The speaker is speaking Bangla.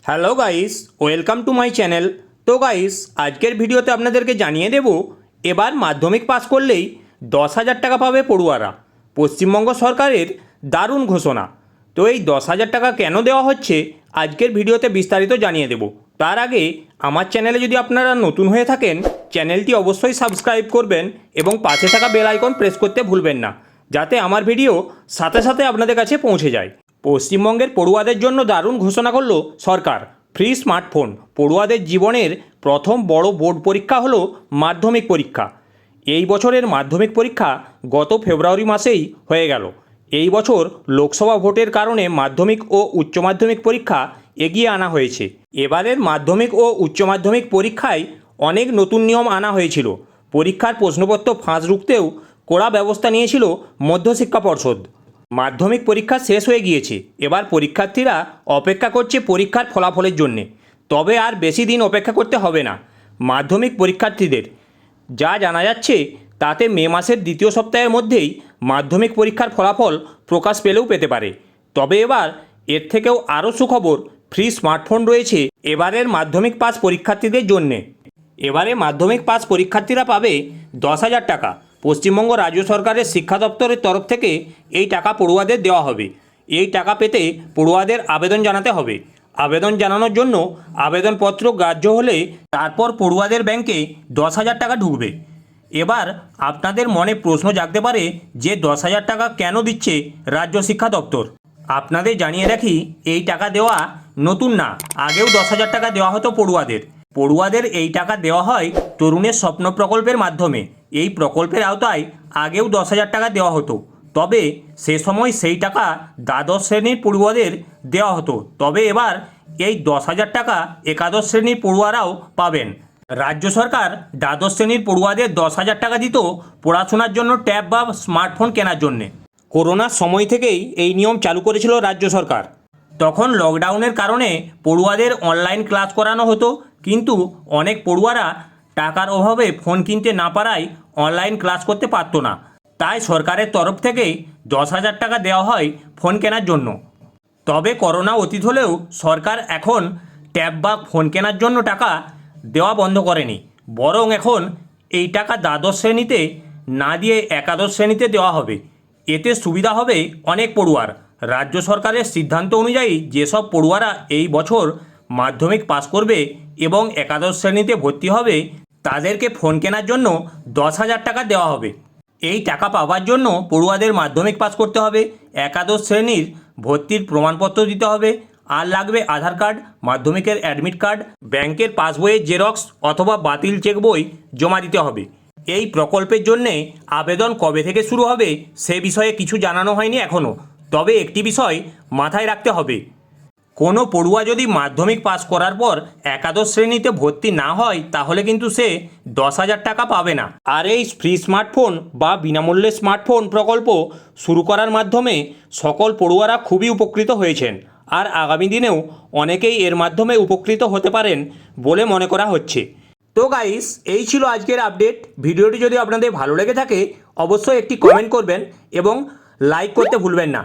Hello guys, welcome to my channel. তো গাইস, আজকের ভিডিওতে আপনাদেরকে জানিয়ে দেব এবার মাধ্যমিক পাস করলেই 10,000 টাকা পাবে পড়ুয়ারা। পশ্চিমবঙ্গ সরকারের দারুণ ঘোষণা। তো এই 10,000 টাকা কেন দেওয়া হচ্ছে আজকের ভিডিওতে বিস্তারিত জানিয়ে দেব। তার আগে আমার চ্যানেলে যদি আপনারা নতুন হয়ে থাকেন, চ্যানেলটি অবশ্যই সাবস্ক্রাইব করবেন এবং পাশে থাকা বেল আইকন প্রেস করতে ভুলবেন না, যাতে আমার ভিডিও সাথে সাথে আপনাদের কাছে পৌঁছে যায়। পশ্চিমবঙ্গের পড়ুয়াদের জন্য দারুণ ঘোষণা করলো সরকার। Free smartphone. পড়ুয়াদের জীবনের প্রথম বড় বোর্ড পরীক্ষা হলো মাধ্যমিক পরীক্ষা। এই বছরের মাধ্যমিক পরীক্ষা গত ফেব্রুয়ারি মাসেই হয়ে গেল। এই বছর লোকসভা ভোটের কারণে মাধ্যমিক ও উচ্চ মাধ্যমিক পরীক্ষা এগিয়ে আনা হয়েছে। এবারের মাধ্যমিক ও উচ্চ মাধ্যমিক পরীক্ষায় অনেক নতুন নিয়ম আনা হয়েছিল। পরীক্ষার প্রশ্নপত্র ফাঁস রুখতেও কড়া ব্যবস্থা নিয়েছিল মধ্যশিক্ষা পর্ষদ। মাধ্যমিক পরীক্ষা শেষ হয়ে গিয়েছে, এবার পরীক্ষার্থীরা অপেক্ষা করছে পরীক্ষার ফলাফলের জন্যে। তবে আর বেশি দিন অপেক্ষা করতে হবে না মাধ্যমিক পরীক্ষার্থীদের। যা জানা যাচ্ছে তাতে মে মাসের দ্বিতীয় সপ্তাহের মধ্যেই মাধ্যমিক পরীক্ষার ফলাফল প্রকাশ পেলেও পেতে পারে। তবে এবার এর থেকেও আরও সুখবর, ফ্রি স্মার্টফোন রয়েছে এবারের মাধ্যমিক পাস পরীক্ষার্থীদের জন্যে। এবারে মাধ্যমিক পাস পরীক্ষার্থীরা পাবে 10,000 টাকা। পশ্চিমবঙ্গ রাজ্য সরকারের শিক্ষা দপ্তরের তরফ থেকে এই টাকা পড়ুয়াদের দেওয়া হবে। এই টাকা পেতে পড়ুয়াদের আবেদন জানাতে হবে। আবেদন জানানোর জন্য আবেদনপত্র গ্রাহ্য হলে তারপর পড়ুয়াদের ব্যাংকে 10,000 টাকা ঢুকবে। এবার আপনাদের মনে প্রশ্ন জাগতে পারে যে 10,000 টাকা কেন দিচ্ছে রাজ্য শিক্ষা দপ্তর। আপনাদের জানিয়ে রাখি, এই টাকা দেওয়া নতুন না, আগেও 10,000 টাকা দেওয়া হতো পড়ুয়াদের। পড়ুয়াদের এই টাকা দেওয়া হয় তরুণের স্বপ্ন প্রকল্পের মাধ্যমে। এই প্রকল্পের আওতায় আগেও 10,000 টাকা দেওয়া হতো, তবে সে সময় সেই টাকা দ্বাদশ শ্রেণীর পড়ুয়াদের দেওয়া হতো। তবে এবার এই 10,000 টাকা একাদশ শ্রেণীর পড়ুয়ারাও পাবেন। রাজ্য সরকার দ্বাদশ শ্রেণীর পড়ুয়াদের 10,000 টাকা দিত পড়াশোনার জন্য ট্যাব বা স্মার্টফোন কেনার জন্যে। করোনার সময় থেকেই এই নিয়ম চালু করেছিল রাজ্য সরকার। তখন লকডাউনের কারণে পড়ুয়াদের অনলাইন ক্লাস করানো হতো, কিন্তু অনেক পড়ুয়ারা টাকার অভাবে ফোন কিনতে না পারায় অনলাইন ক্লাস করতে পারতো না। তাই সরকারের তরফ থেকে 10,000 টাকা দেওয়া হয় ফোন কেনার জন্য। তবে করোনা অতীত হলেও সরকার এখন ট্যাব বা ফোন কেনার জন্য টাকা দেওয়া বন্ধ করেনি, বরং এখন এই টাকা দ্বাদশ শ্রেণীতে না দিয়ে একাদশ শ্রেণীতে দেওয়া হবে। এতে সুবিধা হবে অনেক পড়ুয়ার। রাজ্য সরকারের সিদ্ধান্ত অনুযায়ী যেসব পড়ুয়ারা এই বছর মাধ্যমিক পাস করবে এবং একাদশ শ্রেণীতে ভর্তি হবে, তাদেরকে ফোন কেনার জন্য 10,000 টাকা দেওয়া হবে। এই টাকা পাওয়ার জন্য পড়ুয়াদের মাধ্যমিক পাস করতে হবে, একাদশ শ্রেণীর ভর্তির প্রমাণপত্র দিতে হবে, আর লাগবে আধার কার্ড, মাধ্যমিকের অ্যাডমিট কার্ড, ব্যাংকের পাসবইয়ের জেরক্স অথবা বাতিল চেক বই জমা দিতে হবে। এই প্রকল্পের জন্যে আবেদন কবে থেকে শুরু হবে সে বিষয়ে কিছু জানানো হয়নি এখনও। তবে একটি বিষয় মাথায় রাখতে হবে, কোনো পড়ুয়া যদি মাধ্যমিক পাস করার পর একাদশ শ্রেণীতে ভর্তি না হয়, তাহলে কিন্তু সে 10,000 টাকা পাবে না। আর এই ফ্রি স্মার্টফোন বা বিনামূল্যে স্মার্টফোন প্রকল্প শুরু করার মাধ্যমে সকল পড়ুয়ারা খুবই উপকৃত হয়েছেন, আর আগামী দিনেও অনেকেই এর মাধ্যমে উপকৃত হতে পারেন বলে মনে করা হচ্ছে। তো গাইস, এই ছিল আজকের আপডেট। ভিডিওটি যদি আপনাদের ভালো লেগে থাকে অবশ্যই একটি কমেন্ট করবেন এবং লাইক করতে ভুলবেন না।